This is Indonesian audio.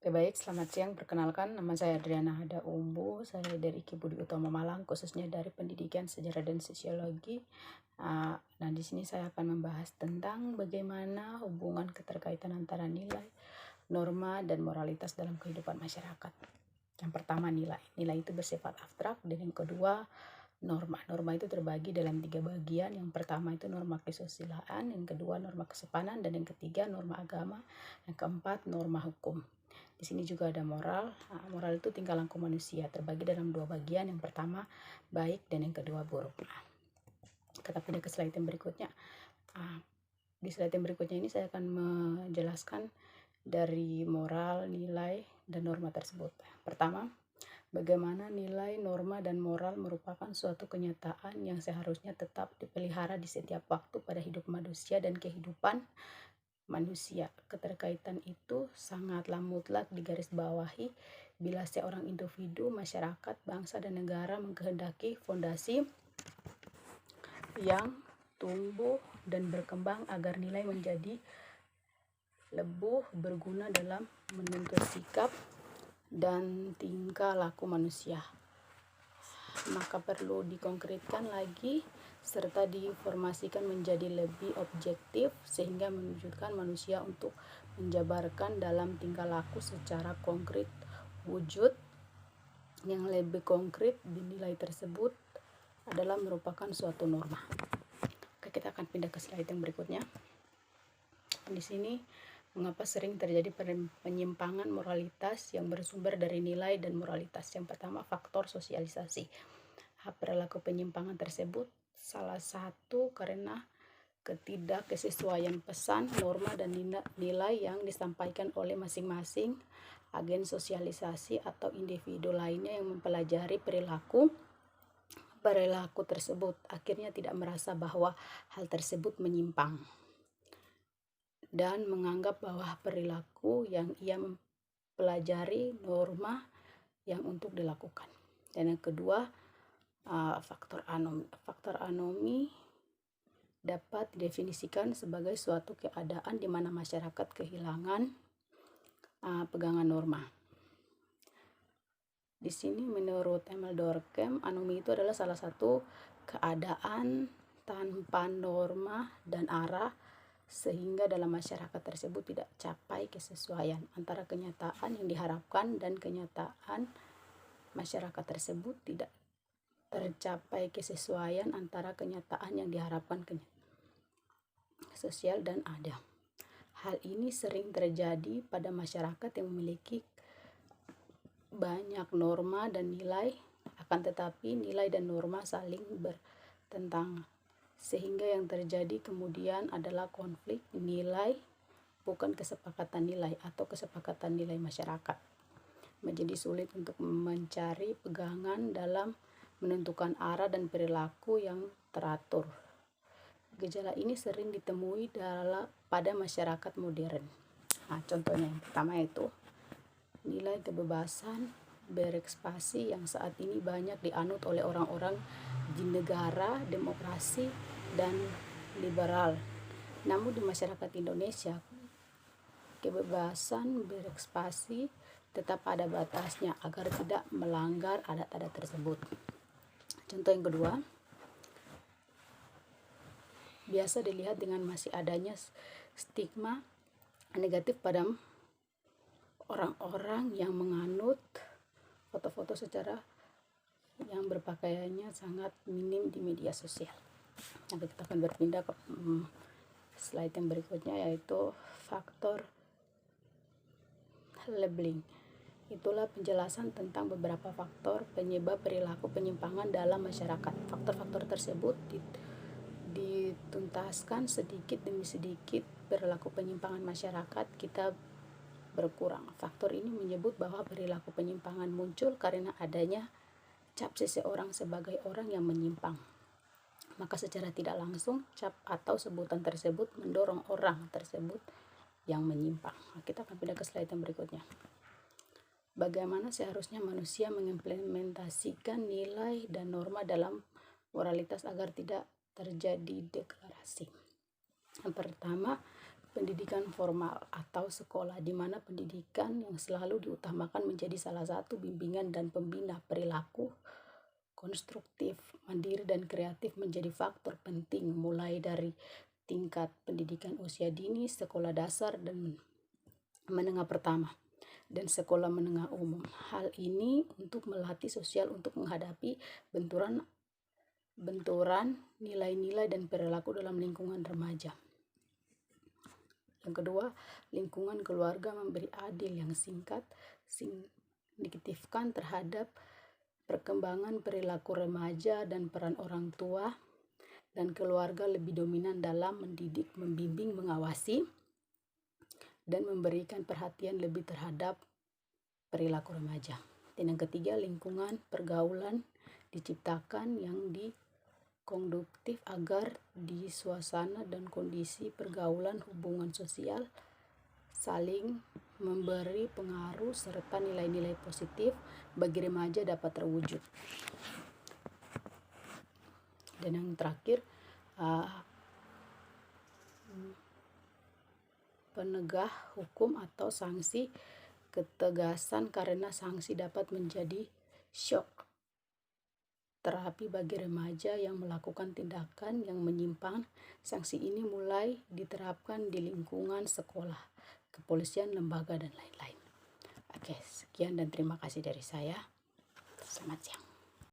Oke, baik, selamat siang. Perkenalkan, nama saya Adriana Hada Umbu. Saya dari IKI Budi Utama Malang, khususnya dari Pendidikan Sejarah dan Sosiologi. Nah, di sini saya akan membahas tentang bagaimana hubungan keterkaitan antara nilai, norma, dan moralitas dalam kehidupan masyarakat. Yang pertama, nilai. Nilai itu bersifat abstrak, dan yang kedua, norma. Norma itu terbagi dalam 3 bagian. Yang pertama itu norma kesusilaan, yang kedua norma kesopanan, dan yang ketiga norma agama, yang keempat norma hukum. Di sini juga ada moral. Moral itu tingkah laku manusia, terbagi dalam 2 bagian. Yang pertama baik dan yang kedua buruk. Kita pindah ke slide yang berikutnya. Di slide yang berikutnya ini saya akan menjelaskan dari moral, nilai, dan norma tersebut. Pertama, bagaimana nilai, norma, dan moral merupakan suatu kenyataan yang seharusnya tetap dipelihara di setiap waktu pada hidup manusia dan kehidupan manusia. Keterkaitan itu sangatlah mutlak digarisbawahi bila seorang individu, masyarakat, bangsa, dan negara mengkehendaki fondasi yang tumbuh dan berkembang agar nilai menjadi lebih berguna dalam menuntut sikap dan tingkah laku manusia. Maka perlu dikonkretkan lagi serta diinformasikan menjadi lebih objektif sehingga mewujudkan manusia untuk menjabarkan dalam tingkah laku secara konkret wujud yang lebih konkret dinilai tersebut adalah merupakan suatu norma. Oke, kita akan pindah ke slide yang berikutnya. Di sini mengapa sering terjadi penyimpangan moralitas yang bersumber dari nilai dan moralitas. Yang pertama, faktor sosialisasi. Perilaku penyimpangan tersebut salah satu karena ketidaksesuaian pesan, norma, dan nilai yang disampaikan oleh masing-masing agen sosialisasi atau individu lainnya yang mempelajari perilaku tersebut, akhirnya tidak merasa bahwa hal tersebut menyimpang dan menganggap bahwa perilaku yang ia mempelajari norma yang untuk dilakukan. Dan yang kedua, faktor anomi dapat didefinisikan sebagai suatu keadaan di mana masyarakat kehilangan pegangan norma. Di sini menurut Emil Durkheim, anomi itu adalah salah satu keadaan tanpa norma dan arah sehingga dalam masyarakat tersebut tidak capai kesesuaian antara kenyataan yang diharapkan dan kenyataan masyarakat tersebut tidak tercapai kesesuaian antara kenyataan yang diharapkan sosial dan ada. Hal ini sering terjadi pada masyarakat yang memiliki banyak norma dan nilai, akan tetapi nilai dan norma saling bertentangan. Sehingga yang terjadi kemudian adalah konflik nilai, bukan kesepakatan nilai atau kesepakatan nilai masyarakat. Menjadi sulit untuk mencari pegangan dalam menentukan arah dan perilaku yang teratur. Gejala ini sering ditemui pada masyarakat modern. Contohnya yang pertama itu nilai kebebasan berekspresi yang saat ini banyak dianut oleh orang-orang di negara demokrasi dan liberal. Namun di masyarakat Indonesia, kebebasan berekspresi tetap ada batasnya agar tidak melanggar adat-adat tersebut. Contoh yang kedua, biasa dilihat dengan masih adanya stigma negatif pada orang-orang yang menganut foto-foto secara yang berpakaiannya sangat minim di media sosial. Nanti kita akan berpindah ke slide yang berikutnya, yaitu faktor labeling. Itulah penjelasan tentang beberapa faktor penyebab perilaku penyimpangan dalam masyarakat. Faktor-faktor tersebut dituntaskan sedikit demi sedikit perilaku penyimpangan masyarakat kita berkurang. Faktor ini menyebut bahwa perilaku penyimpangan muncul karena adanya cap seseorang sebagai orang yang menyimpang. Maka secara tidak langsung cap atau sebutan tersebut mendorong orang tersebut yang menyimpang. Kita akan pindah ke slide yang berikutnya. Bagaimana seharusnya manusia mengimplementasikan nilai dan norma dalam moralitas agar tidak terjadi deklarasi. Yang pertama, pendidikan formal atau sekolah, di mana pendidikan yang selalu diutamakan menjadi salah satu bimbingan dan pembina perilaku konstruktif, mandiri, dan kreatif menjadi faktor penting mulai dari tingkat pendidikan usia dini, sekolah dasar dan menengah pertama, dan sekolah menengah umum. Hal ini untuk melatih sosial untuk menghadapi benturan nilai-nilai dan perilaku dalam lingkungan remaja. Yang kedua, lingkungan keluarga memberi adil yang signifikan terhadap perkembangan perilaku remaja, dan peran orang tua dan keluarga lebih dominan dalam mendidik, membimbing, mengawasi, dan memberikan perhatian lebih terhadap perilaku remaja. Dan yang ketiga, lingkungan pergaulan diciptakan yang konduktif agar di suasana dan kondisi pergaulan hubungan sosial saling memberi pengaruh serta nilai-nilai positif bagi remaja dapat terwujud. Dan yang terakhir, penegak hukum atau sanksi, ketegasan, karena sanksi dapat menjadi shock terapi bagi remaja yang melakukan tindakan yang menyimpang. Sanksi ini mulai diterapkan di lingkungan sekolah, kepolisian, lembaga, dan lain-lain. Oke, sekian dan terima kasih dari saya. Selamat siang.